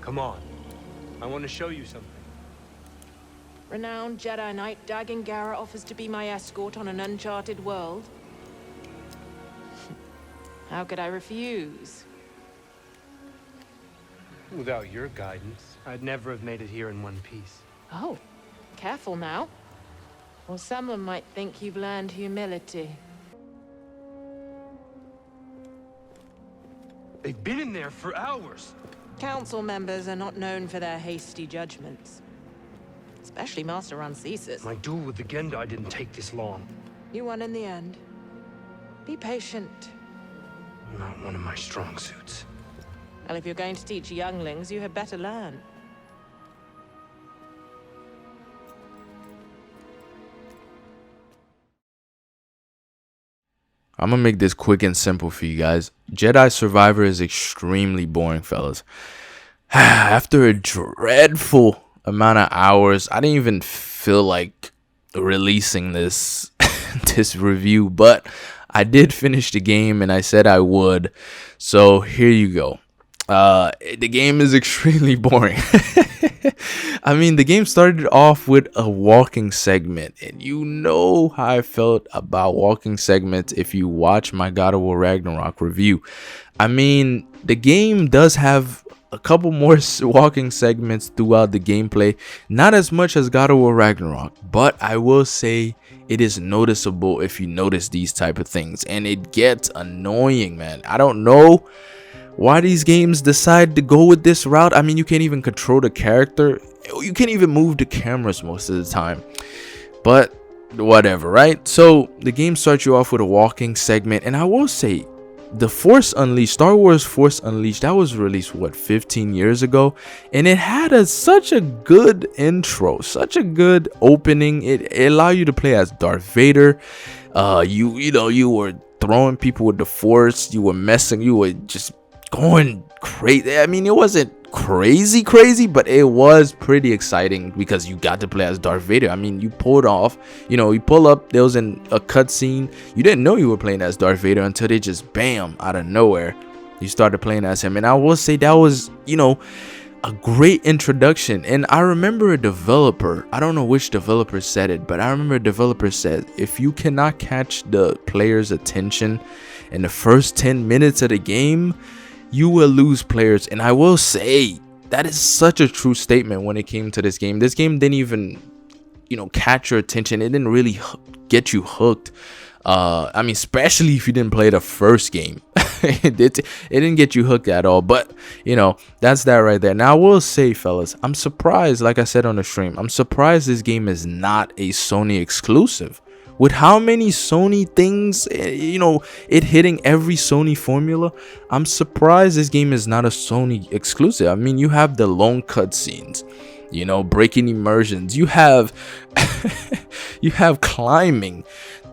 Come on. I want to show you something. Renowned Jedi Knight Dagan Gera offers to be my escort on an uncharted world. How could I refuse? Without your guidance, I'd never have made it here in one piece. Oh, careful now. Or someone might think you've learned humility. They've been in there for hours. Council members are not known for their hasty judgments. Especially Master Rancesis. My duel with the Gendai didn't take this long. You won in the end. Be patient. Not one of my strong suits. Well, if you're going to teach younglings, you had better learn. I'm gonna make this quick and simple for you guys. Jedi Survivor is extremely boring, fellas. After a dreadful amount of hours, I didn't even feel like releasing this this review, but I did finish the game and I said I would. So here you go. The game is extremely boring. I mean, the game started off with a walking segment, and you know how I felt about walking segments if you watch my God of War Ragnarok review. I mean, the game does have a couple more walking segments throughout the gameplay, not as much as God of War Ragnarok, but I will say it is noticeable if you notice these type of things, and it gets annoying, man. I don't know why these games decide to go with this route. I mean, you can't even control the character. You can't even move the cameras most of the time. But whatever, right? So the game starts you off with a walking segment. And I will say, the Force Unleashed, Star Wars Force Unleashed, that was released, what, 15 years ago? And it had such a good intro, such a good opening. It allowed you to play as Darth Vader. You were throwing people with the Force. You were messing, you were just going crazy. I mean, it wasn't crazy, but it was pretty exciting because you got to play as Darth Vader. I mean, you pulled off, you pull up, there was a cutscene. You didn't know you were playing as Darth Vader until they just bam out of nowhere you started playing as him. And I will say that was a great introduction. And I remember a developer, I don't know which developer said it, but I remember a developer said, if you cannot catch the player's attention in the first 10 minutes of the game, you will lose players. And I will say that is such a true statement when it came to this game. This game didn't even catch your attention. It didn't really get you hooked. I mean, especially if you didn't play the first game. it didn't get you hooked at all. But that's that right there. Now I will say, fellas, I'm surprised, like I said on the stream, I'm surprised this game is not a Sony exclusive. With how many Sony things, it hitting every Sony formula, I'm surprised this game is not a Sony exclusive. I mean, you have the long cutscenes, breaking immersions. You have you have climbing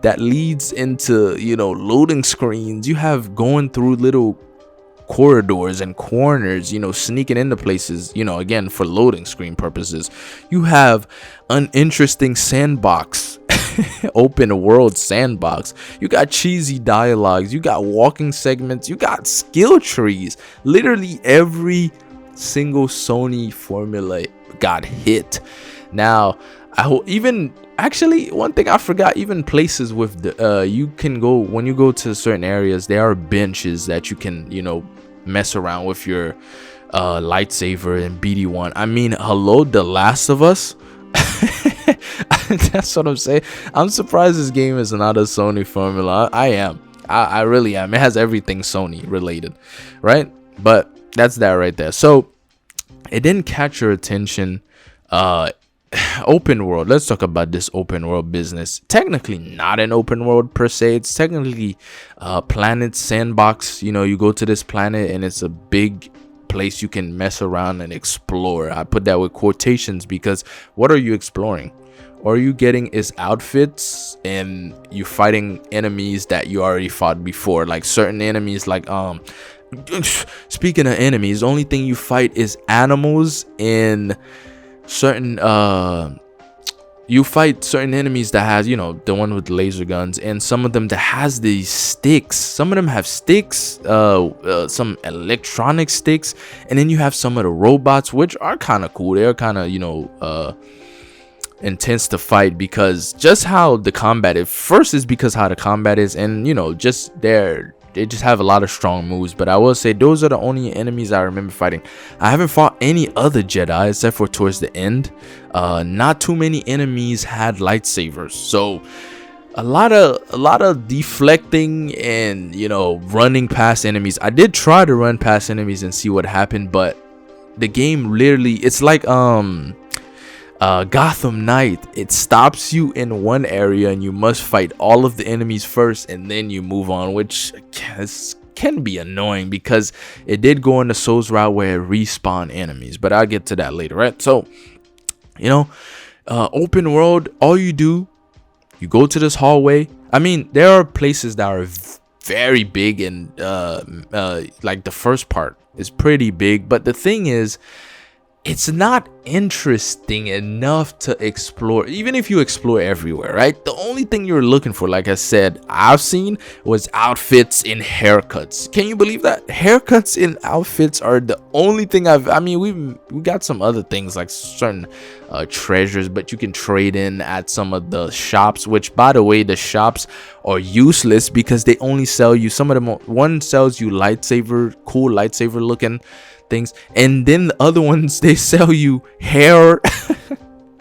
that leads into loading screens. You have going through little corridors and corners, sneaking into places, again for loading screen purposes. You have an interesting sandbox. Open world sandbox. You got cheesy dialogues, you got walking segments, you got skill trees. Literally every single Sony formula got hit. Now actually one thing I forgot, even places with the you can go, when you go to certain areas, there are benches that you can mess around with your lightsaber and BD1. I mean, hello, The Last of Us. That's what I'm saying. I'm surprised this game is not a Sony formula. I really am. It has everything Sony related, right? But that's that right there. So it didn't catch your attention. Open world, let's talk about this open world business. Technically not an open world per se. It's technically planet sandbox. You go to this planet and it's a big place you can mess around and explore. I put that with quotations because what are you exploring? All you getting is outfits, and you fighting enemies that you already fought before, like certain enemies. Like speaking of enemies, the only thing you fight is animals in certain you fight certain enemies that has, you know, the one with laser guns, and some of them that has these sticks. Some of them have sticks, some electronic sticks, and then you have some of the robots, which are kind of cool. They're kind of, you know, intense to fight, because just how the combat is. First is because how the combat is, and you know, just they just have a lot of strong moves. But I will say those are the only enemies I remember fighting. I haven't fought any other Jedi except for towards the end. Not too many enemies had lightsabers, so a lot of deflecting and, you know, running past enemies. I did try to run past enemies and see what happened, but the game literally, it's like Gotham Knight. It stops you in one area and you must fight all of the enemies first and then you move on, which can be annoying because it did go in the Souls route where it respawn enemies, but I'll get to that later, right? So, you know, open world, all you do, you go to this hallway. I mean, there are places that are very big, and like the first part is pretty big, but the thing is, it's not interesting enough to explore, even if you explore everywhere, right? The only thing you're looking for, like I said, I've seen, was outfits and haircuts. Can you believe that? Haircuts and outfits are the only thing I mean, we got some other things like certain treasures, but you can trade in at some of the shops, which, by the way, the shops are useless because they only sell you, some of them, one sells you cool lightsaber looking things, and then the other ones, they sell you hair.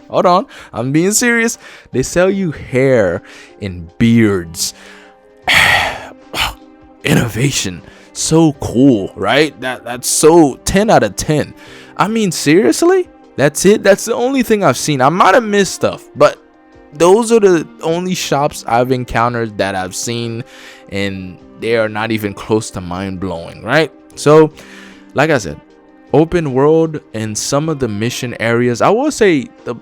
Hold on, I'm being serious. They sell you hair and beards. Innovation, so cool, right? That's so 10 out of 10. I mean, seriously, that's it. That's the only thing I've seen. I might have missed stuff, but those are the only shops I've encountered that I've seen, and they are not even close to mind-blowing, right? So, like I said, open world and some of the mission areas. I will say the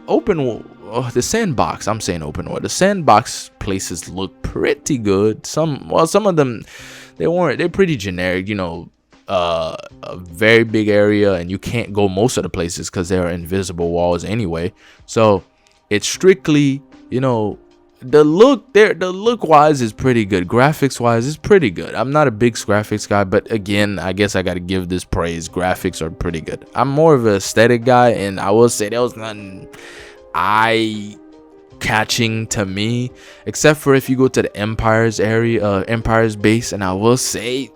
sandbox. I'm saying open world. The sandbox places look pretty good. Some of them, they're pretty generic. You know, a very big area, and you can't go most of the places because there are invisible walls anyway. So it's strictly, you know, the look wise is pretty good. Graphics wise is pretty good. I'm not a big graphics guy, but again, I guess I gotta give this praise. Graphics are pretty good. I'm more of an aesthetic guy, and I will say there was nothing eye catching to me, except for if you go to the Empire's base, and I will say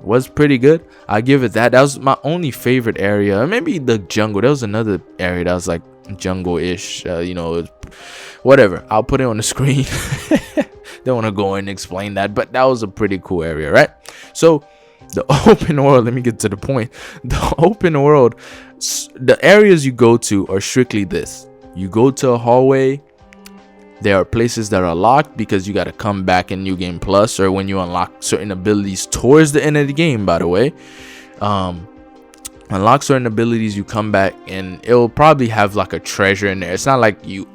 was pretty good. I give it that. That was my only favorite area. Maybe the jungle. There was another area that was like jungle-ish, you know, whatever. I'll put it on the screen. Don't want to go and explain that, but that was a pretty cool area, right? So the open world, let me get to the point. The open world, the areas you go to are strictly this. You go to a hallway. There are places that are locked because you got to come back in New Game Plus, or when you unlock certain abilities towards the end of the game, by the way. Unlock certain abilities, you come back, and it'll probably have like a treasure in there. It's not like you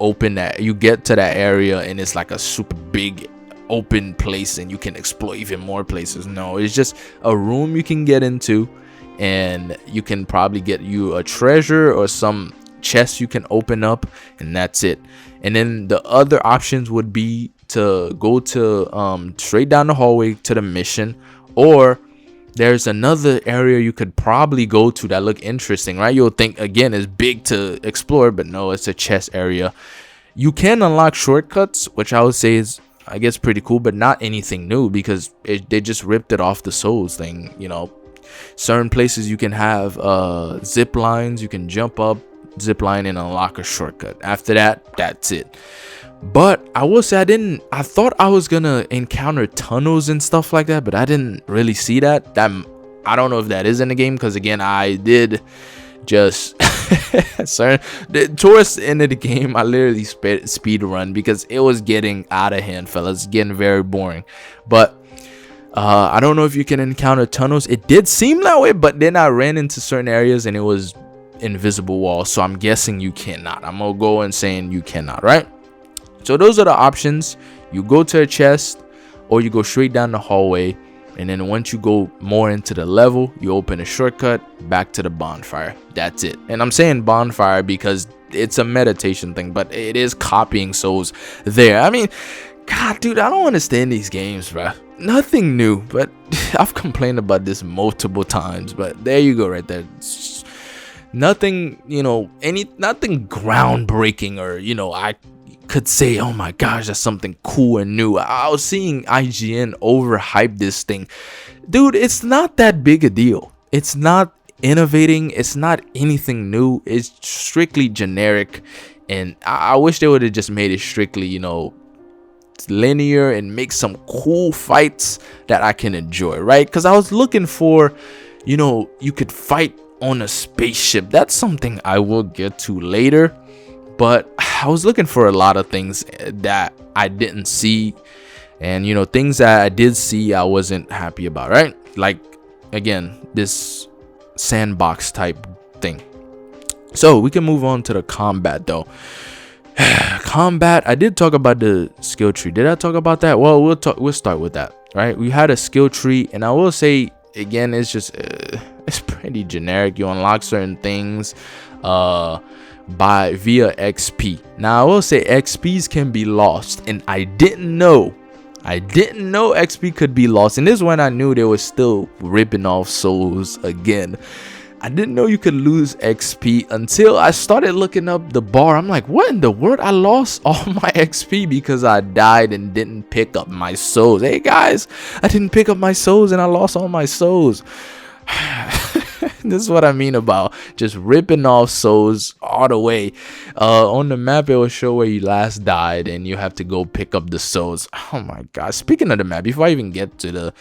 get to that area and it's like a super big open place and you can explore even more places. No, it's just a room you can get into, and you can probably get you a treasure or some chest you can open up, and that's it. And then the other options would be to go to straight down the hallway to the mission, or there's another area you could probably go to that look interesting, right? You'll think, again, it's big to explore, but no, it's a chest area. You can unlock shortcuts, which I would say is, I guess, pretty cool, but not anything new, because they just ripped it off the Souls thing. You know, certain places you can have zip lines. You can jump up, zip line, and unlock a shortcut. After that, that's it. But I will say I thought I was gonna encounter tunnels and stuff like that, but I didn't really see that. I don't know if that is in the game, because again, I did just towards the end of the game, I literally speed run because it was getting out of hand, fellas. It's getting very boring. But I don't know if you can encounter tunnels. It did seem that way, but then I ran into certain areas and it was invisible walls, so I'm guessing you cannot. I'm gonna go and saying you cannot, right? So those are the options. You go to a chest, or you go straight down the hallway, and then once you go more into the level, you open a shortcut back to the bonfire. That's it. And I'm saying bonfire because it's a meditation thing, but it is copying souls there. I mean, God, dude, I don't understand these games, bro. Nothing new, but I've complained about this multiple times, but there you go right there. Nothing, nothing groundbreaking, or I could say, oh my gosh, that's something cool and new. I was seeing IGN overhype this thing. Dude, it's not that big a deal. It's not innovating. It's not anything new. It's strictly generic, and I wish they would have just made it strictly, linear and make some cool fights that I can enjoy, right? Because I was looking for, you could fight on a spaceship. That's something I will get to later, but I was looking for a lot of things that I didn't see, and things that I did see I wasn't happy about, right? Like, again, this sandbox type thing. So we can move on to the combat though. Combat, I did talk about the skill tree. Did I talk about that? Well, we'll start with that, right? We had a skill tree, and I will say again, it's just it's pretty generic. You unlock certain things via XP. Now I will say XPs can be lost, and I didn't know XP could be lost, and this is when I knew they were still ripping off souls again. I didn't know you could lose XP until I started looking up the bar. I'm like, what in the world? I lost all my XP because I died and didn't pick up my souls. Hey guys, I didn't pick up my souls and I lost all my souls. This is what I mean about just ripping off souls all the way. On the map, it will show where you last died, and you have to go pick up the souls. Oh my god. Speaking of the map, before I even get to the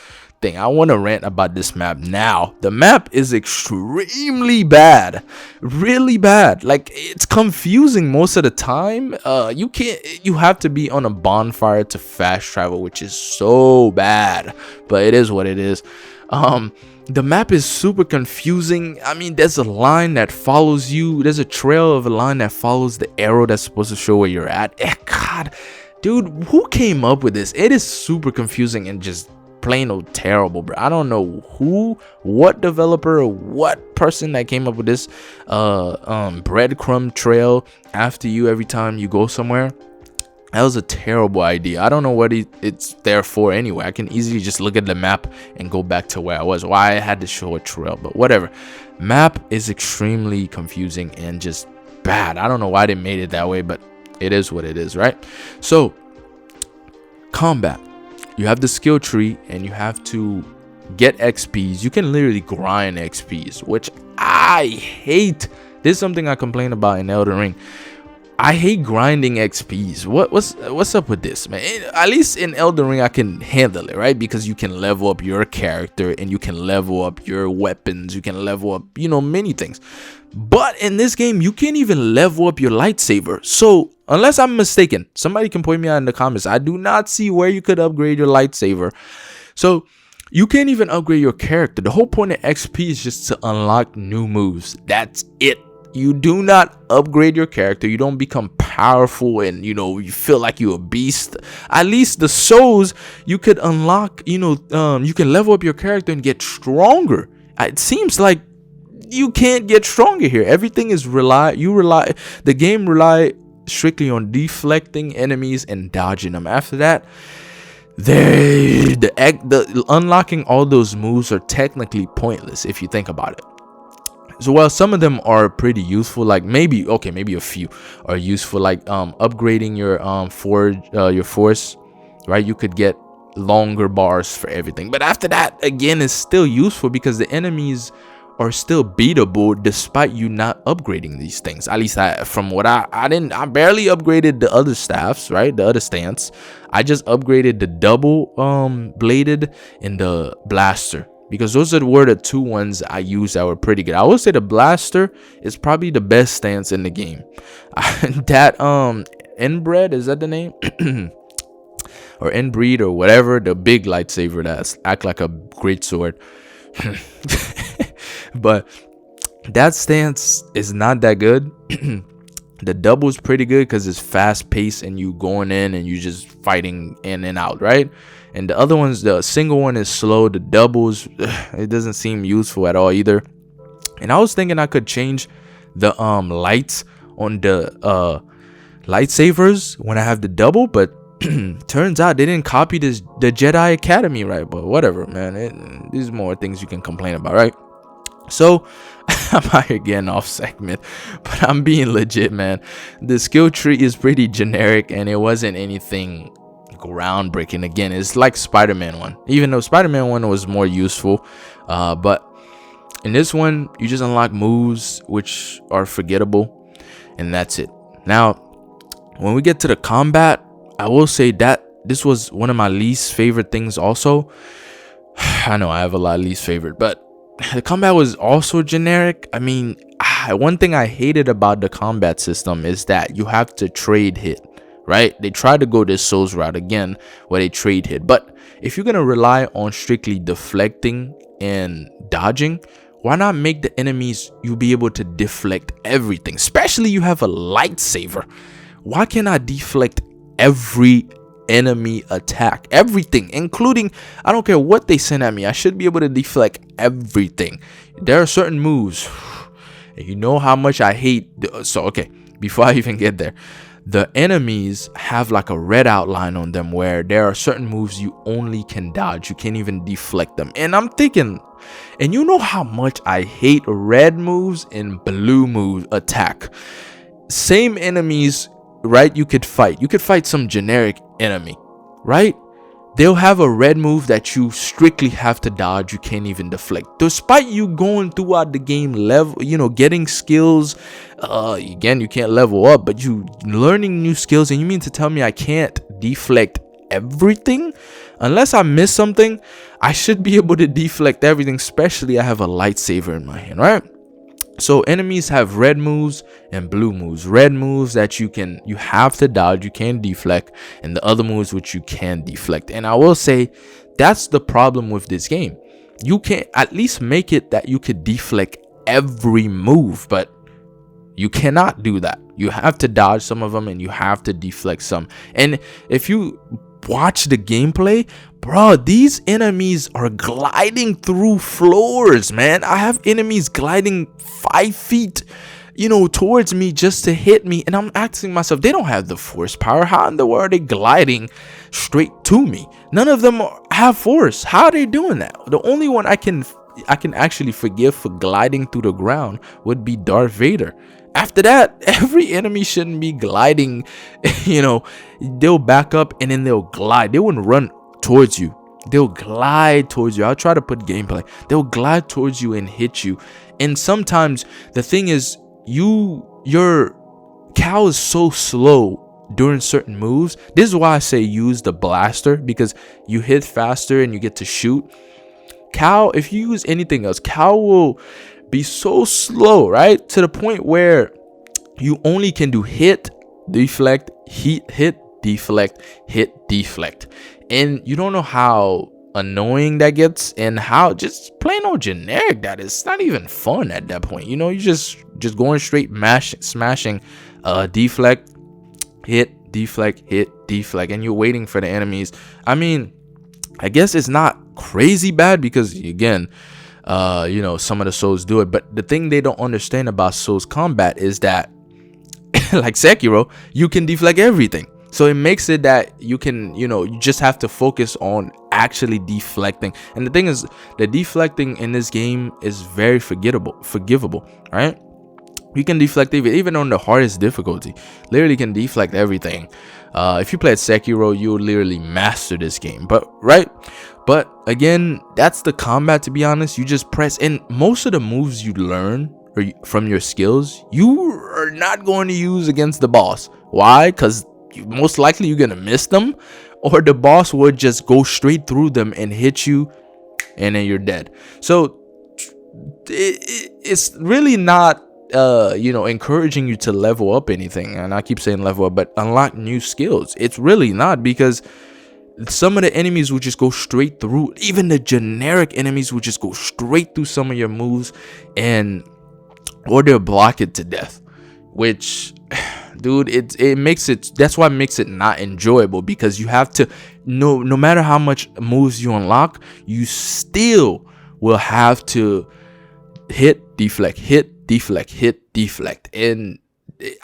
thing, I want to rant about this map now. The map is extremely bad, really bad. Like, it's confusing most of the time. You have to be on a bonfire to fast travel, which is so bad, but it is what it is. The map is super confusing. I mean, there's a line that follows you. There's a trail of a line that follows the arrow that's supposed to show where you're at. God, dude, who came up with this? It is super confusing and just plain old terrible, bro. I don't know what developer or what person that came up with this breadcrumb trail after you every time you go somewhere. That was a terrible idea. I don't know what it's there for anyway. I can easily just look at the map and go back to where I was. Why I had to show a trail, but whatever. Map is extremely confusing and just bad. I don't know why they made it that way, but it is what it is, right? So, combat. You have the skill tree and you have to get XPs. You can literally grind XPs, which I hate. This is something I complain about in Elden Ring. I hate grinding XPs. What's up with this, man? At least in Elden Ring I can handle it, right? Because you can level up your character and you can level up your weapons. You can level up, many things. But in this game, you can't even level up your lightsaber. So, unless I'm mistaken, somebody can point me out in the comments. I do not see where you could upgrade your lightsaber. So, you can't even upgrade your character. The whole point of XP is just to unlock new moves. That's it. You do not upgrade your character. You don't become powerful and you feel like you're a beast. At least the souls you could unlock, you can level up your character and get stronger. It seems like you can't get stronger here. Everything is the game rely strictly on deflecting enemies and dodging them. After that, the unlocking all those moves are technically pointless if you think about it. So while some of them are pretty useful, like maybe a few are useful, like upgrading your force, right? You could get longer bars for everything, but after that, again, it's still useful because the enemies are still beatable despite you not upgrading these things. At least I barely upgraded the other staffs, right? The other stance. I just upgraded the double bladed and the blaster, because those were the two ones I used that were pretty good. I would say the blaster is probably the best stance in the game. That inbred, is that the name? Or inbreed or whatever, the big lightsaber that act like a great sword. But that stance is not that good. The double is pretty good because it's fast paced and you going in and you just fighting in and out, right? And the other ones, the single one is slow. The doubles, it doesn't seem useful at all either. And I was thinking I could change the lights on the lightsabers when I have the double, but turns out they didn't copy the Jedi Academy, right? But whatever, man. There's more things you can complain about, right? So I'm out here getting off segment, but I'm being legit, man. The skill tree is pretty generic, and it wasn't anything groundbreaking. Again, it's like Spider-Man 1, even though Spider-Man 1 was more useful, but in this one you just unlock moves which are forgettable, and that's it. Now when we get to the combat, I will say that this was one of my least favorite things also. I know I have a lot of least favorite, but the combat was also generic. I mean, one thing I hated about the combat system is that you have to trade hit, right? They tried to go this Souls route again where they trade hit, but if you're gonna rely on strictly deflecting and dodging, why not make the enemies you be able to deflect everything? Especially you have a lightsaber. Why can't I deflect every enemy attack, everything, including, I don't care what they send at me, I should be able to deflect everything. There are certain moves, and you know how much I hate so okay, before I even get there, the enemies have like a red outline on them where there are certain moves you only can dodge, you can't even deflect them. And I'm thinking, and you know how much I hate red moves and blue move attack. Same enemies, right? You could fight some generic enemy, right? They'll have a red move that you strictly have to dodge, you can't even deflect, despite you going throughout the game level, getting skills. Again, you can't level up, but you learning new skills, and you mean to tell me I can't deflect everything? Unless I miss something, I should be able to deflect everything, especially I have a lightsaber in my hand, right? So enemies have red moves and blue moves. Red moves that you have to dodge, you can deflect, and the other moves which you can deflect. And I will say that's the problem with this game. You can at least make it that you could deflect every move, but you cannot do that. You have to dodge some of them and you have to deflect some. And if you watch the gameplay, bro, these enemies are gliding through floors, man. I have enemies gliding 5 feet, towards me just to hit me, and I'm asking myself, they don't have the force power. How in the world are they gliding straight to me? None of them have force. How are they doing that? The only one I can actually forgive for gliding through the ground would be Darth Vader. After that, every enemy shouldn't be gliding. They'll back up and then they'll glide. They wouldn't run towards you, they'll glide towards you. I'll try to put gameplay. They'll glide towards you and hit you. And sometimes the thing is, your Cal is so slow during certain moves. This is why I say use the blaster, because you hit faster and you get to shoot. Cal, if you use anything else, Cal will be so slow, right, to the point where you only can do hit, deflect, hit, deflect, hit, deflect. And you don't know how annoying that gets, and how just plain old generic that is. It's not even fun at that point. You just going straight smashing deflect, hit, deflect, hit, deflect, and you're waiting for the enemies. I mean, I guess it's not crazy bad, because again, some of the Souls do it, but the thing they don't understand about Souls combat is that like Sekiro, you can deflect everything. So it makes it that you can, you just have to focus on actually deflecting. And the thing is, the deflecting in this game is very forgivable, right? You can deflect even on the hardest difficulty. Literally can deflect everything. If you played Sekiro, you would literally master this game. But again, that's the combat, to be honest. You just press, and most of the moves you learn from your skills, you are not going to use against the boss. Why? Because most likely you're gonna miss them, or the boss would just go straight through them and hit you, and then you're dead. So it's really not encouraging you to level up anything. And I keep saying level up, but unlock new skills. It's really not, because some of the enemies will just go straight through. Even the generic enemies will just go straight through some of your moves, or they'll block it to death, which, dude, it makes it, that's why it makes it not enjoyable, because you have to, no matter how much moves you unlock, you still will have to hit, deflect, hit, deflect, hit, deflect. And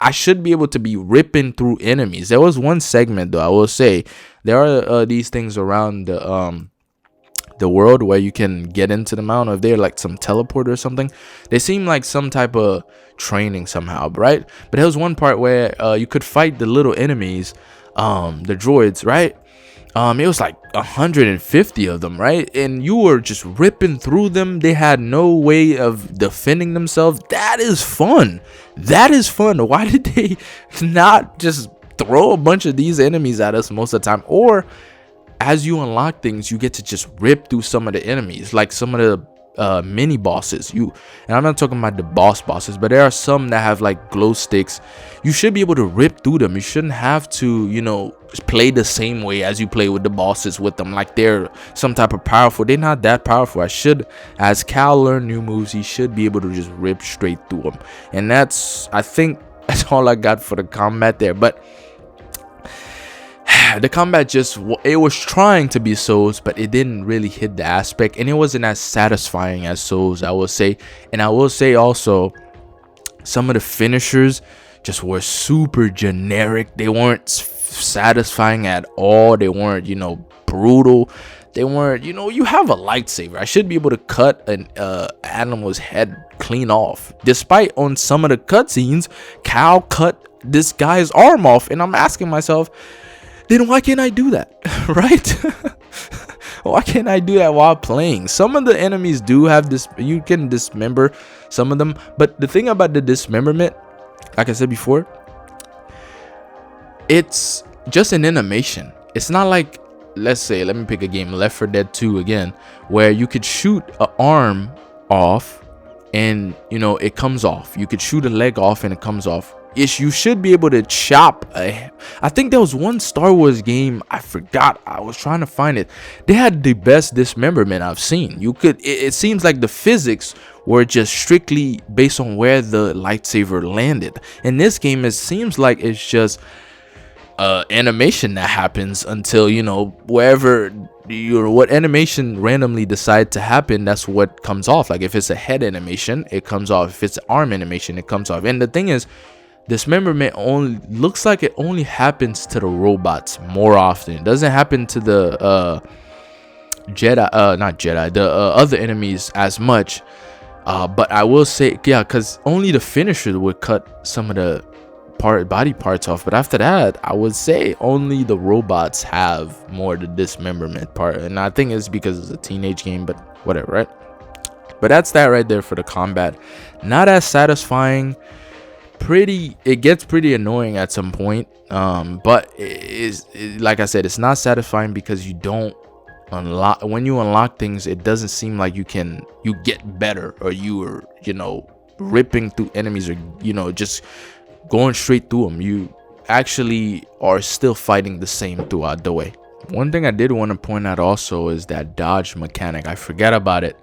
I should be able to be ripping through enemies. There was one segment though, I will say, there are these things around the world where you can get into the mountain. If they're like some teleport or something, they seem like some type of training somehow, right? But there was one part where you could fight the little enemies, the droids, right? It was like 150 of them, right? And you were just ripping through them. They had no way of defending themselves. That is fun. That is fun. Why did they not just throw a bunch of these enemies at us most of the time? Or as you unlock things, you get to just rip through some of the enemies, like some of the mini bosses. And I'm not talking about the bosses, but there are some that have like glow sticks. You should be able to rip through them. You shouldn't have to, you know, play the same way as you play with the bosses with them, like they're some type of powerful. They're not that powerful. As Cal learn new moves, he should be able to just rip straight through them. And I think that's all I got for the combat there. But the combat it was trying to be Souls, but it didn't really hit the aspect, and it wasn't as satisfying as Souls, I will say. And I will say also, some of the finishers just were super generic. They weren't satisfying at all. They weren't, you know, brutal. They weren't, you know, you have a lightsaber. I should be able to cut an animal's head clean off. Despite on some of the cutscenes, Cal cut this guy's arm off, and I'm asking myself, then why can't I do that? Right? Why can't I do that while playing? Some of the enemies do have this, you can dismember some of them, but the thing about the dismemberment, like I said before, it's just an animation. It's not like, let's say, let me pick a game, Left 4 Dead 2 again, where you could shoot an arm off and, you know, it comes off. You could shoot a leg off and it comes off. You should be able to chop I think there was one Star Wars game, I forgot, I was trying to find it. They had the best dismemberment I've seen. It seems like the physics were just strictly based on where the lightsaber landed. In this game, it seems like it's just animation that happens until, you know, wherever what animation randomly decide to happen, that's what comes off. Like if it's a head animation, it comes off. If it's an arm animation, it comes off. And the thing is, dismemberment only looks like it only happens to the robots more often. It doesn't happen to the other enemies as much. But I will say, yeah, because only the finisher would cut some of the body parts off. But after that, I would say only the robots have more the dismemberment part. And I think it's because it's a teenage game, but whatever, right? But that's that right there for the combat. Not as satisfying. It gets pretty annoying at some point, but like I said, it's not satisfying because you don't unlock. When you unlock things, it doesn't seem like you get better, or you are, you know, ripping through enemies, or, you know, just going straight through them. You actually are still fighting the same throughout the way. One thing I did want to point out also is that dodge mechanic. I forget about it.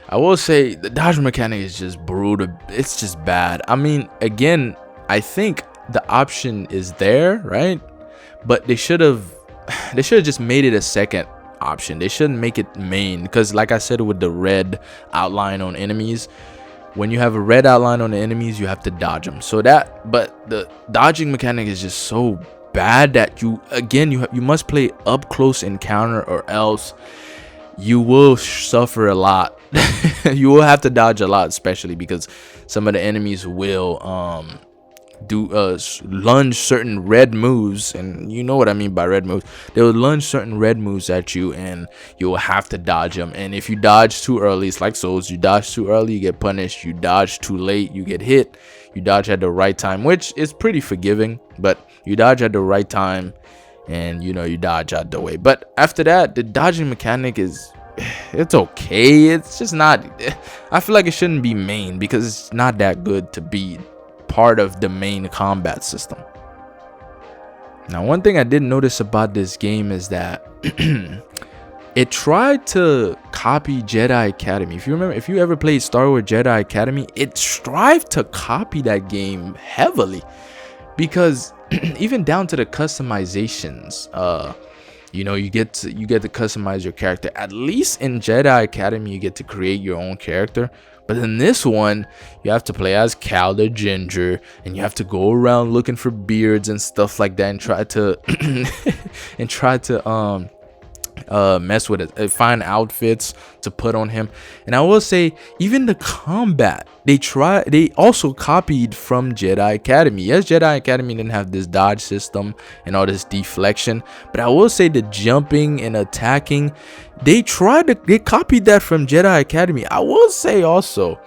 I will say the dodge mechanic is just brutal. It's just bad. I mean, again, I think the option is there, right? But they should have just made it a second option. They shouldn't make it main, because like I said, with the red outline on enemies, when you have a red outline on the enemies, you have to dodge them. But the dodging mechanic is just so bad that you must play up close encounter, or else you will suffer a lot. You will have to dodge a lot, especially because some of the enemies will lunge certain red moves, and you know what I mean by red moves. They will lunge certain red moves at you, and you will have to dodge them. And if you dodge too early, it's like Souls. You dodge too early, you get punished. You dodge too late, you get hit. You dodge at the right time, which is pretty forgiving, but you dodge at the right time, and you know, you dodge out the way. But after that, the dodging mechanic it's okay. It's just not, I feel like it shouldn't be main, because it's not that good to be part of the main combat system. Now, one thing I did notice about this game is that it tried to copy Jedi Academy. If you remember, if you ever played Star Wars Jedi Academy, it strived to copy that game heavily, because even down to the customizations, you know, you get to customize your character. At least in Jedi Academy, you get to create your own character. But in this one, you have to play as Cal the Ginger, and you have to go around looking for beards and stuff like that, and try to mess with it, find outfits to put on him. And I will say, even the combat, they also copied from Jedi Academy. Yes, Jedi Academy didn't have this dodge system and all this deflection, but I will say the jumping and attacking, they copied that from Jedi Academy. I will say also,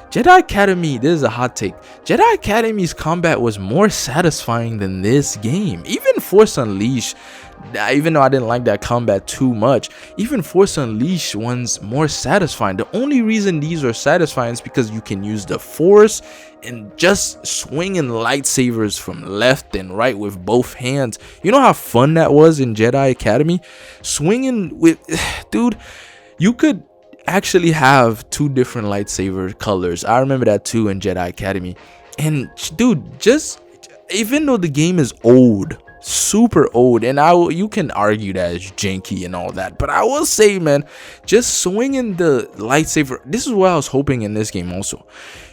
Jedi Academy, this is a hot take, Jedi Academy's combat was more satisfying than this game. Even Force Unleashed, even though I didn't like that combat too much, even Force Unleashed one's more satisfying. The only reason these are satisfying is because you can use the Force and just swinging lightsabers from left and right with both hands. You know how fun that was in Jedi Academy? Swinging with, dude, you could actually have 2 different lightsaber colors. I remember that too in Jedi Academy. And dude, just even though the game is old, super old, and you can argue that it's janky and all that, but I will say, man, just swinging the lightsaber, this is what I was hoping in this game also.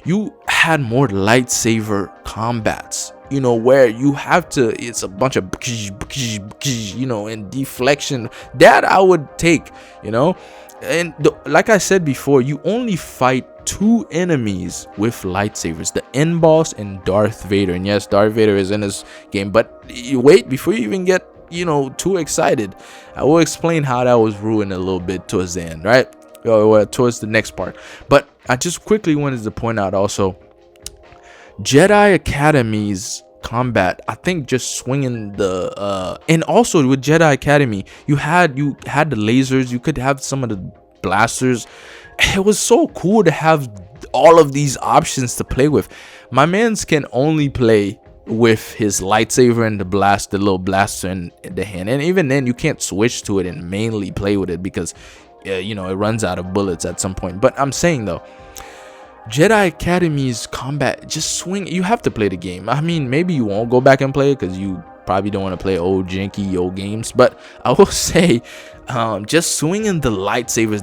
You had more lightsaber combats, you know, where you have to, it's a bunch of, you know, and deflection that I would take, you know. And like I said before, you only fight 2 enemies with lightsabers, the end boss and Darth Vader. And yes, Darth Vader is in this game, but you wait before you even get, you know, too excited. I will explain how that was ruined a little bit towards the end, right? Or towards the next part. But I just quickly wanted to point out also, Jedi Academy's combat, I think just swinging the and also with Jedi Academy, you had the lasers, you could have some of the blasters. It was so cool to have all of these options to play with. My mans can only play with his lightsaber and the little blaster in the hand, and even then you can't switch to it and mainly play with it because you know, it runs out of bullets at some point. But I'm saying though, Jedi Academy's combat, just swing, you have to play the game. I mean, maybe you won't go back and play it because you probably don't want to play old janky old games, but I will say, just swinging the lightsabers,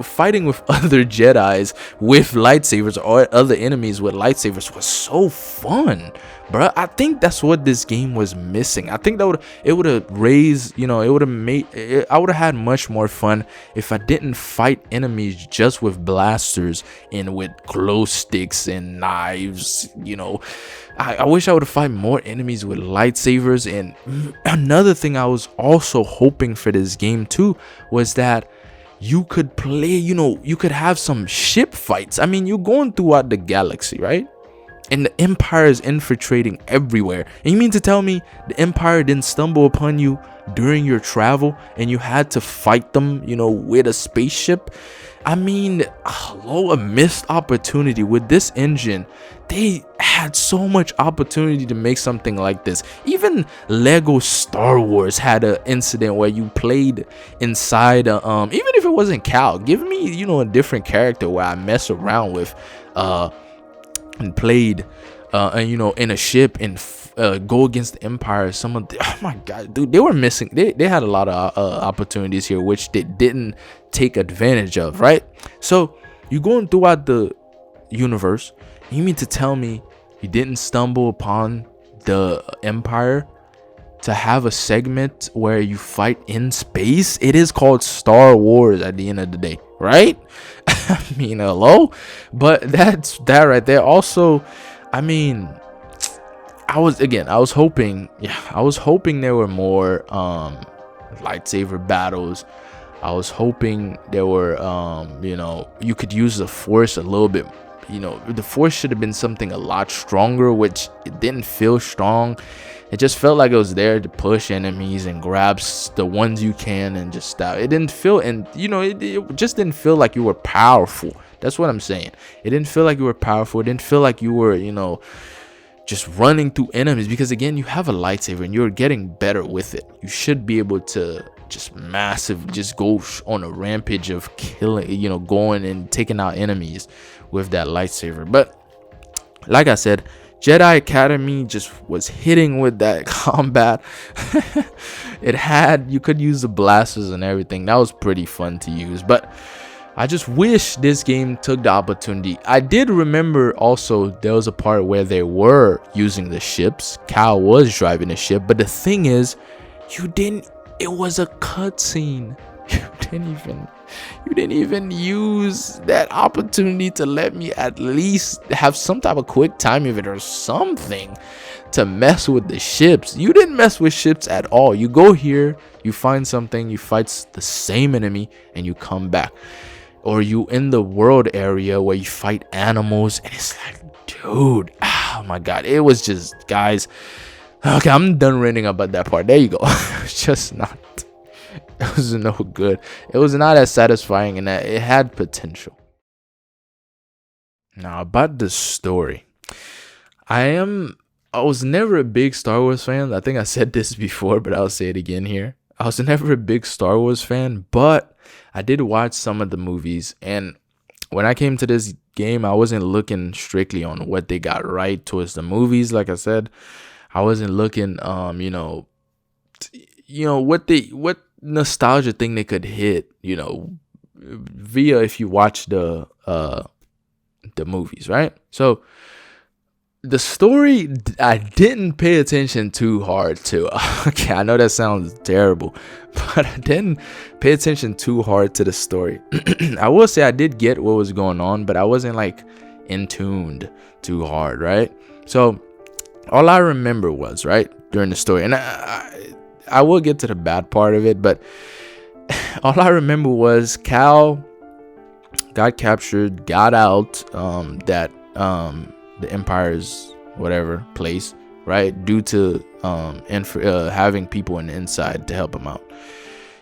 fighting with other Jedis with lightsabers or other enemies with lightsabers was so fun, bro. I think that's what this game was missing. I think that it would have raised, you know, it would have made it, I would have had much more fun if I didn't fight enemies just with blasters and with glow sticks and knives, you know. I wish I would have fought more enemies with lightsabers. And another thing I was also hoping for this game too was that you could play, you know, you could have some ship fights. I mean, you're going throughout the galaxy, right? And the Empire is infiltrating everywhere. And you mean to tell me the Empire didn't stumble upon you during your travel and you had to fight them, you know, with a spaceship? I mean, hello, a missed opportunity. With this engine, they had so much opportunity to make something like this. Even Lego Star Wars had an incident where you played inside even if it wasn't Cal, give me, you know, a different character where I mess around with and played and, you know, in a ship and go against the Empire. Some of the, oh my god, dude, they were missing, they had a lot of opportunities here which they didn't take advantage of, right? So you're going throughout the universe, you mean to tell me you didn't stumble upon the Empire to have a segment where you fight in space? It is called Star Wars at the end of the day, right? I mean, hello. But that's that right there. Also, I mean, I was hoping there were more lightsaber battles. I was hoping there were you know, you could use the Force a little bit. You know, the Force should have been something a lot stronger, which it didn't feel strong. It just felt like it was there to push enemies and grab the ones you can and just stop. It didn't feel, and you know, it just didn't feel like you were powerful. That's what I'm saying. It didn't feel like you were powerful. It didn't feel like you were, you know, just running through enemies, because again, you have a lightsaber and you're getting better with it. You should be able to just go on a rampage of killing, you know, going and taking out enemies with that lightsaber. But like I said, Jedi Academy just was hitting with that combat. You could use the blasters and everything. That was pretty fun to use. But I just wish this game took the opportunity. I did remember also there was a part where they were using the ships. Cal was driving the ship, but the thing is, it was a cutscene. You didn't even use that opportunity to let me at least have some type of quick time event or something to mess with the ships. You didn't mess with ships at all. You go here, you find something, you fight the same enemy, and you come back. Or you in the world area where you fight animals, and it's like, dude, oh my god, it was just, guys. Okay, I'm done ranting about that part. There you go. It's just not. It was no good. It was not as satisfying, and it had potential. Now about the story, I was never a big Star Wars fan. I think I said this before, but I'll say it again here. I was never a big Star Wars fan, but I did watch some of the movies, and when I came to this game, I wasn't looking strictly on what they got right towards the movies. Like I said, I wasn't looking, what nostalgia thing they could hit, via if you watch the movies, right? So the story, I didn't pay attention too hard to. Okay, I know that sounds terrible, but I didn't pay attention too hard to the story. I will say I did get what was going on, but I wasn't like in tuned too hard, right? So all I remember was, right, during the story, and I will get to the bad part of it, but all I remember was Cal got captured, got out the Empire's whatever place, right, due to having people on the inside to help him out.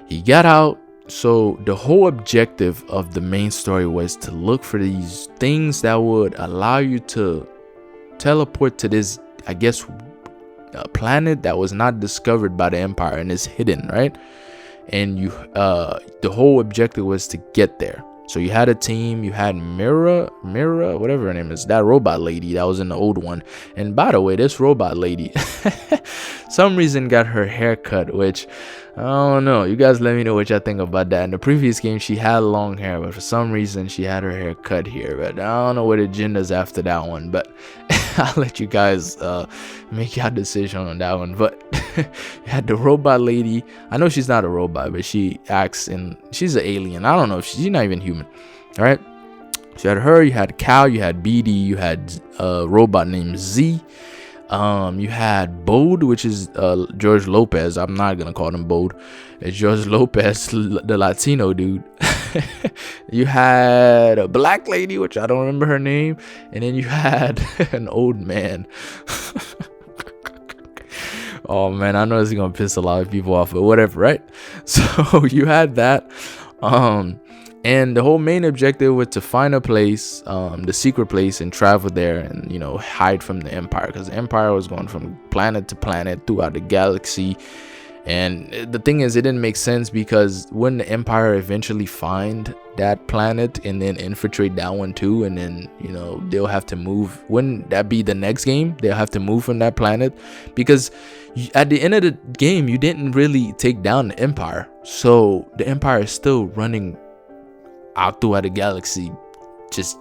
He got out, so the whole objective of the main story was to look for these things that would allow you to teleport to this, I guess, planet that was not discovered by the Empire and is hidden, right? And the whole objective was to get there. So you had a team, you had Mira, whatever her name is, that robot lady that was in the old one. And by the way, this robot lady, some reason got her hair cut, which I don't know. You guys let me know what y'all think about that. In the previous game, she had long hair, but for some reason, she had her hair cut here. But I don't know what agenda's after that one. But I'll let you guys make your decision on that one. But you had the robot lady. I know she's not a robot, but she acts in. She's an alien. I don't know if she's not even human. All right. So you had her. You had Cal. You had BD. You had a robot named Z. You had Bold, which is George Lopez. I'm not gonna call him Bold. It's George Lopez, the Latino dude. You had a black lady, which I don't remember her name, and then you had an old man. Oh man, I know this is gonna piss a lot of people off, but whatever, right? So you had that. And the whole main objective was to find a place, the secret place, and travel there and, hide from the Empire. Because the Empire was going from planet to planet throughout the galaxy. And the thing is, it didn't make sense because wouldn't the Empire eventually find that planet and then infiltrate that one too? And then, they'll have to move. Wouldn't that be the next game? They'll have to move from that planet. Because at the end of the game, you didn't really take down the Empire. So the Empire is still running out throughout the galaxy, just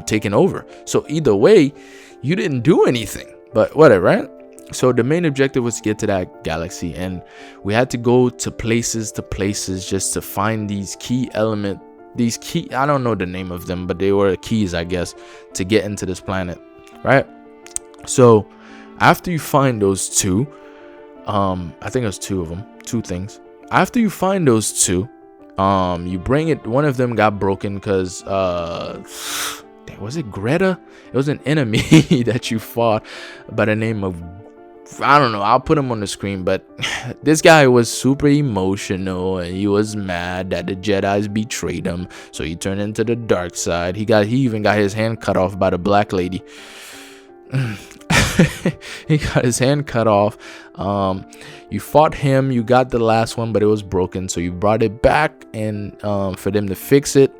taking over. So either way, you didn't do anything, but whatever, right? So the main objective was to get to that galaxy, and we had to go to places just to find these key I don't know the name of them, but they were keys, I guess, to get into this planet, right? So after you find those two, I think it was two of them, two things. After you find those two, you bring it. One of them got broken because was it Greta? It was an enemy that you fought by the name of, I don't know, I'll put him on the screen, but this guy was super emotional and he was mad that the Jedis betrayed him, so he turned into the dark side. He even got his hand cut off by the black lady. He got his hand cut off. You fought him, you got the last one, but it was broken, so you brought it back and for them to fix it.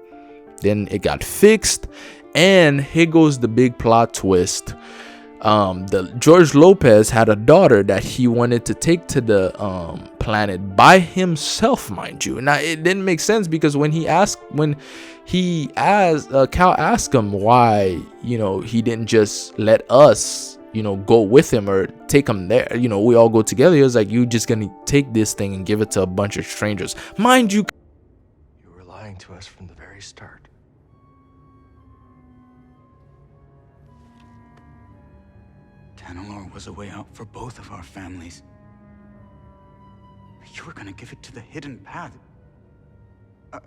Then it got fixed, and here goes the big plot twist. the George Lopez had a daughter that he wanted to take to the planet by himself, mind you. Now it didn't make sense because when Cal asked him why, you know, he didn't just let us, you know, go with him or take him there, you know, we all go together. He was like, you just gonna take this thing and give it to a bunch of strangers, mind you. You were lying to us from the very start. Tanalor was a way out for both of our families. You were gonna give it to the hidden path.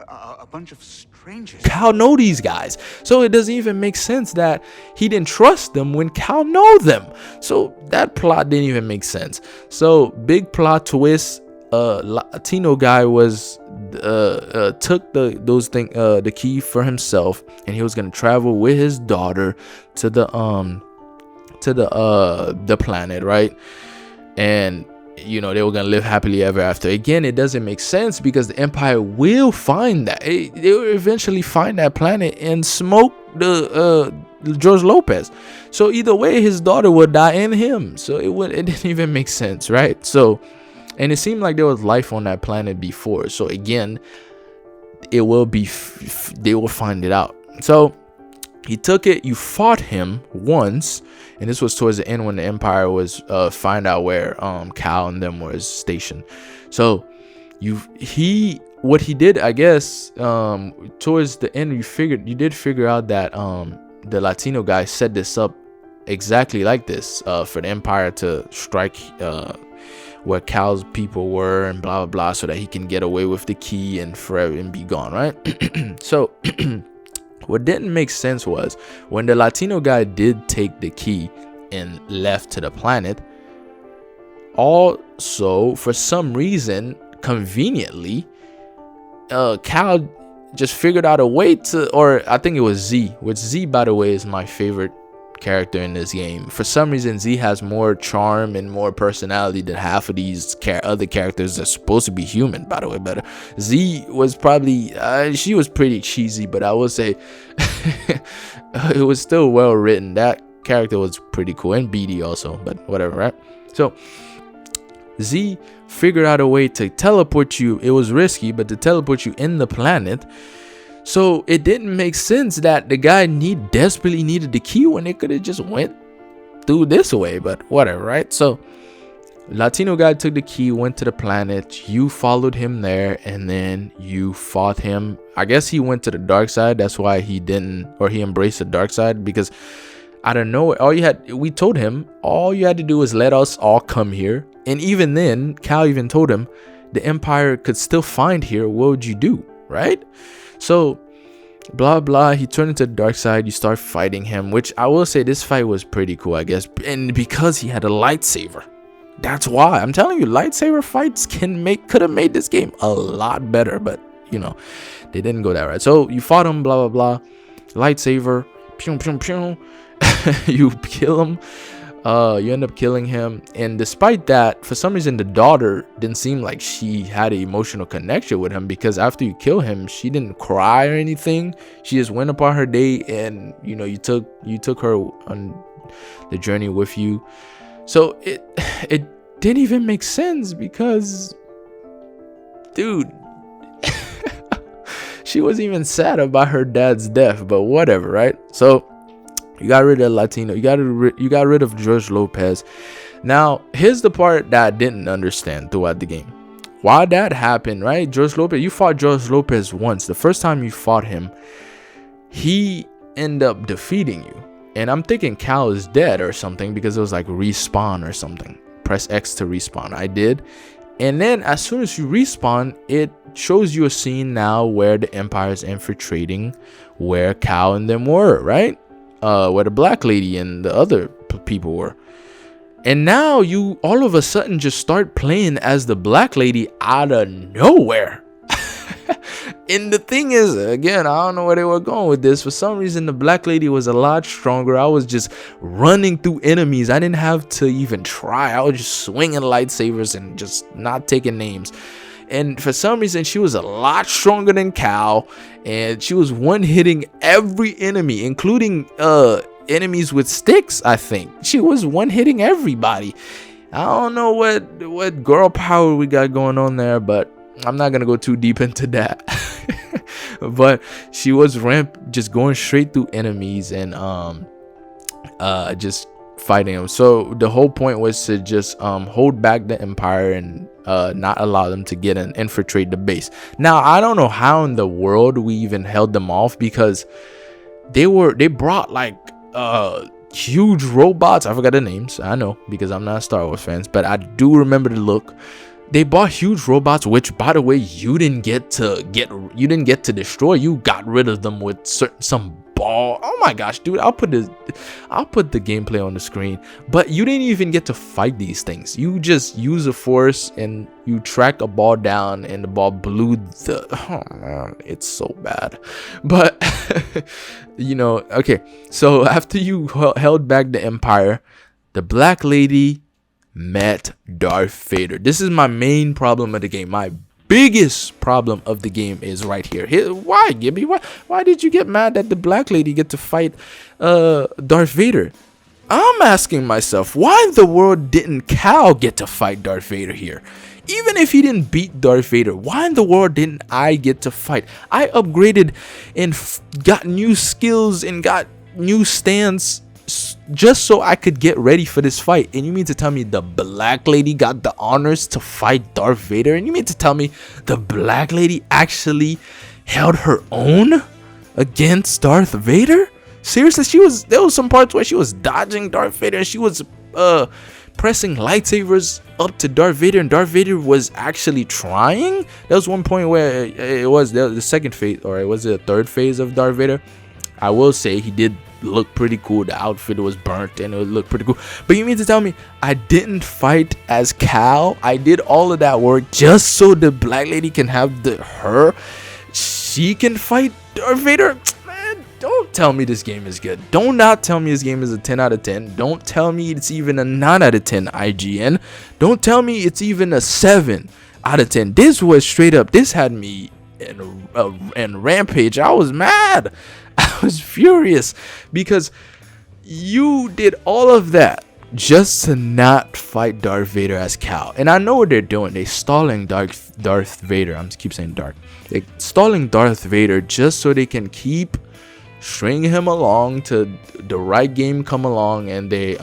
A bunch of strangers. Cal know these guys, so it doesn't even make sense that he didn't trust them when Cal know them. So that plot didn't even make sense. So big plot twist, Latino guy was took the key for himself, and he was gonna travel with his daughter to the planet, right? And you know, they were gonna live happily ever after. Again, it doesn't make sense because the Empire will find that. They will eventually find that planet and smoke the George Lopez. So either way, his daughter would die and him. So it didn't even make sense, right? So, and it seemed like there was life on that planet before. So again, it will be they will find it out. So he took it. You fought him once, and this was towards the end when the Empire was find out where Cal and them was stationed. So what he did, I guess, towards the end, you did figure out that the Latino guy set this up exactly like this for the Empire to strike where Cal's people were and blah blah blah, so that he can get away with the key and forever and be gone, right? So what didn't make sense was when the Latino guy did take the key and left to the planet, also for some reason, conveniently, Cal just figured out a way to, or I think it was Z, which Z, by the way, is my favorite character in this game. For some reason, Z has more charm and more personality than half of these other characters that are supposed to be human, by the way. But Z was probably she was pretty cheesy, but I will say it was still well written. That character was pretty cool, and BD also, but whatever, right? So Z figured out a way to teleport you. It was risky, but to teleport you in the planet. So it didn't make sense that the guy desperately needed the key when they could have just went through this way, but whatever, right? So Latino guy took the key, went to the planet, you followed him there, and then you fought him. I guess he went to the dark side. That's why he embraced the dark side, because I don't know, we told him all you had to do was let us all come here. And even then, Cal even told him the Empire could still find here. What would you do, right? So blah blah, he turned into the dark side. You start fighting him, which I will say this fight was pretty cool, I guess, and because he had a lightsaber. That's why I'm telling you, lightsaber fights could have made this game a lot better, but you know, they didn't go that right. So you fought him, blah blah blah, lightsaber, pew pew pew. You kill him. You end up killing him, and despite that, for some reason the daughter didn't seem like she had an emotional connection with him, because after you kill him, she didn't cry or anything. She just went upon her day, and you know, you took her on the journey with you. So it didn't even make sense, because dude, she wasn't even sad about her dad's death, but whatever, right? So you got rid of Latino. You got rid of George Lopez. Now, here's the part that I didn't understand throughout the game. Why that happened, right? George Lopez, you fought George Lopez once. The first time you fought him, he ended up defeating you. And I'm thinking Cal is dead or something, because it was like respawn or something. Press X to respawn. I did. And then as soon as you respawn, it shows you a scene now where the Empire is infiltrating where Cal and them were, right? Where the black lady and the other people were. And now you all of a sudden just start playing as the black lady out of nowhere. And the thing is, again, I don't know where they were going with this. For some reason, the black lady was a lot stronger. I was just running through enemies. I didn't have to even try. I was just swinging lightsabers and just not taking names. And for some reason, she was a lot stronger than Cal, and she was one-hitting every enemy, including enemies with sticks. I think she was one-hitting everybody. I don't know what girl power we got going on there, but I'm not gonna go too deep into that. But she was just going straight through enemies and just fighting them. So the whole point was to just hold back the Empire and not allow them to get and infiltrate the base. Now I don't know how in the world we even held them off, because they brought like huge robots. I forgot the names, I know, because I'm not a Star Wars fan, but I do remember the look. They bought huge robots, which, by the way, you didn't get to destroy. You got rid of them with some ball. Oh my gosh, dude! I'll put the gameplay on the screen. But you didn't even get to fight these things. You just use a force and you track a ball down, and the ball blew the. Oh man, it's so bad. But you know, okay. So after you held back the Empire, the Black Lady met Darth Vader. This is my main problem of the game. My biggest problem of the game is right here. Why, Gibby? Why did you get mad that the Black Lady get to fight Darth Vader? I'm asking myself, why in the world didn't Cal get to fight Darth Vader here? Even if he didn't beat Darth Vader, why in the world didn't I get to fight? I upgraded and got new skills and got new stance just so I could get ready for this fight. And you mean to tell me the Black Lady got the honors to fight Darth Vader? And you mean to tell me the Black Lady actually held her own against Darth Vader? Seriously, there was some parts where she was dodging Darth Vader and she was pressing lightsabers up to Darth Vader, and Darth Vader was actually trying. There was one point where it was the second phase, or it was the third phase of Darth Vader. I will say he did look pretty cool. The outfit was burnt and it would look pretty cool. But you mean to tell me I didn't fight as Cal? I did all of that work just so the Black Lady can have she can fight Darth Vader? Man, don't tell me this game is good. Do not tell me this game is a 10 out of 10. Don't tell me it's even a 9 out of 10 IGN. Don't tell me it's even a 7 out of 10. This was straight up. This had me in rampage. I was mad. I was furious because you did all of that just to not fight Darth Vader as Cal. And I know what they're doing. They're stalling Darth Vader. I'm keep saying Darth. They're stalling Darth Vader just so they can keep stringing him along to the right game come along, and they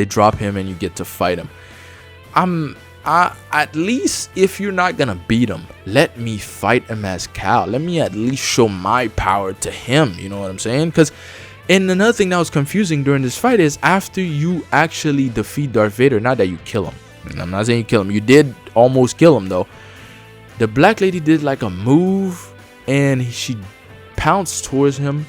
drop him and you get to fight him. At least if you're not gonna beat him, let me fight him as Cal. Let me at least show my power to him. You know what I'm saying? And another thing that was confusing during this fight is after you actually defeat Darth Vader, not that you kill him. And I'm not saying you kill him. You did almost kill him though. The Black Lady did like a move and she pounced towards him.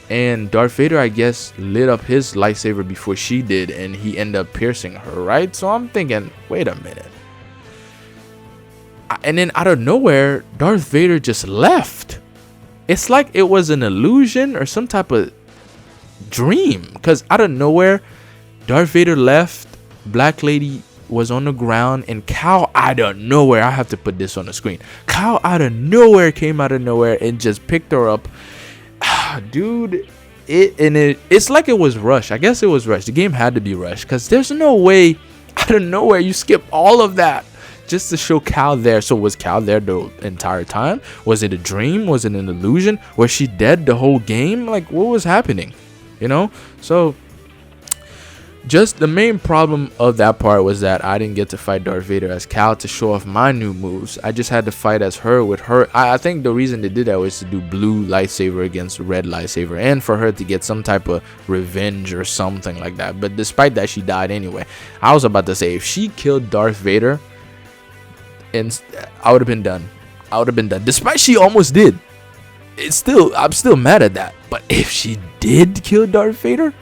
And Darth Vader, I guess, lit up his lightsaber before she did, and he ended up piercing her, right? So I'm thinking, wait a minute. And then out of nowhere, Darth Vader just left. It's like it was an illusion or some type of dream. Because out of nowhere, Darth Vader left, Black Lady was on the ground, and Cal out of nowhere, I have to put this on the screen. Cal out of nowhere came out of nowhere and just picked her up. Dude, it's like it was rushed. I guess it was rushed. The game had to be rushed because there's no way out of nowhere you skip all of that just to show Cal there. So was Cal there the entire time? Was it a dream? Was it an illusion? Was she dead the whole game? Like, what was happening? You know? So just the main problem of that part was that I didn't get to fight Darth Vader as Cal to show off my new moves. I just had to fight as her with her. I think the reason they did that was to do blue lightsaber against red lightsaber and for her to get some type of revenge or something like that. But despite that, she died anyway. I was about to say, if she killed Darth Vader, and I would have been done. I would have been done. Despite she almost did. I'm still mad at that. But if she did kill Darth Vader,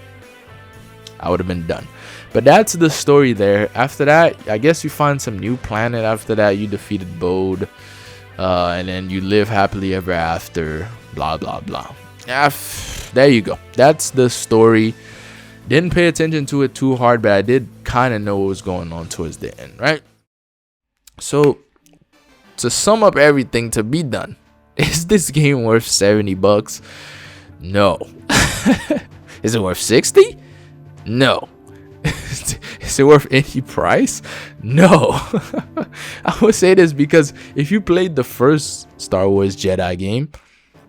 I would have been done. But that's the story there. After that, I guess you find some new planet. After that, you defeated Bode, and then you live happily ever after. Blah blah blah. There you go. That's the story. Didn't pay attention to it too hard, but I did kind of know what was going on towards the end, right? So to sum up everything, to be done, is this game worth $70? No. Is it worth 60? No. Is it worth any price? No. I would say this because if you played the first Star Wars Jedi game,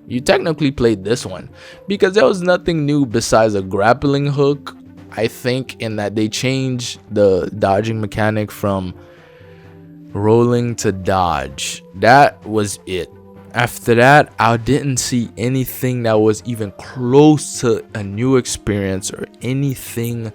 you technically played this one, because there was nothing new besides a grappling hook, I think, in that they changed the dodging mechanic from rolling to dodge. That was it. After that, I didn't see anything that was even close to a new experience or anything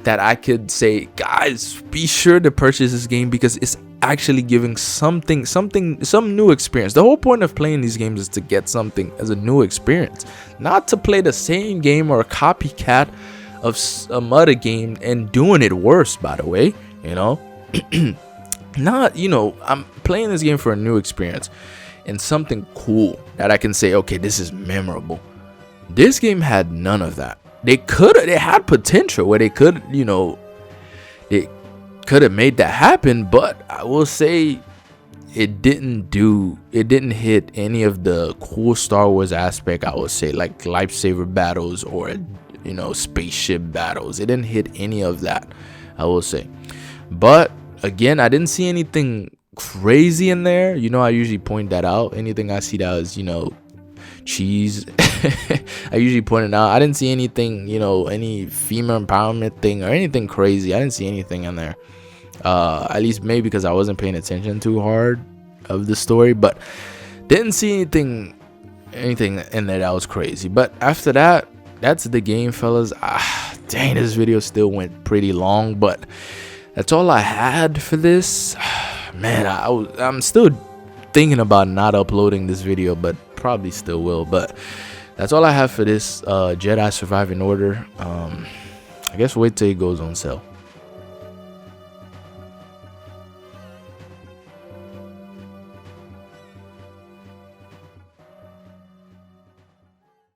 that I could say, guys, be sure to purchase this game because it's actually giving some new experience. The whole point of playing these games is to get something as a new experience, not to play the same game or a copycat of some other game and doing it worse, by the way, you know. Not, you know, I'm playing this game for a new experience and something cool that I can say, okay, this is memorable. This game had none of that. They had potential where they could, you know, it could have made that happen, but I will say it didn't hit any of the cool Star Wars aspect. I would say, like lightsaber battles or, you know, spaceship battles. It didn't hit any of that, I will say. But again, I didn't see anything crazy in there. You know, I usually point that out. Anything I see that is, you know, cheese, I usually point it out. I didn't see anything, you know, any female empowerment thing or anything crazy. I didn't see anything in there. At least maybe because I wasn't paying attention too hard of the story, but didn't see anything in there that was crazy. But after that, that's the game, fellas. Dang, this video still went pretty long, but that's all I had for this. Man, I'm still thinking about not uploading this video, but probably still will. But that's all I have for this Jedi Surviving Order. I guess wait till it goes on sale.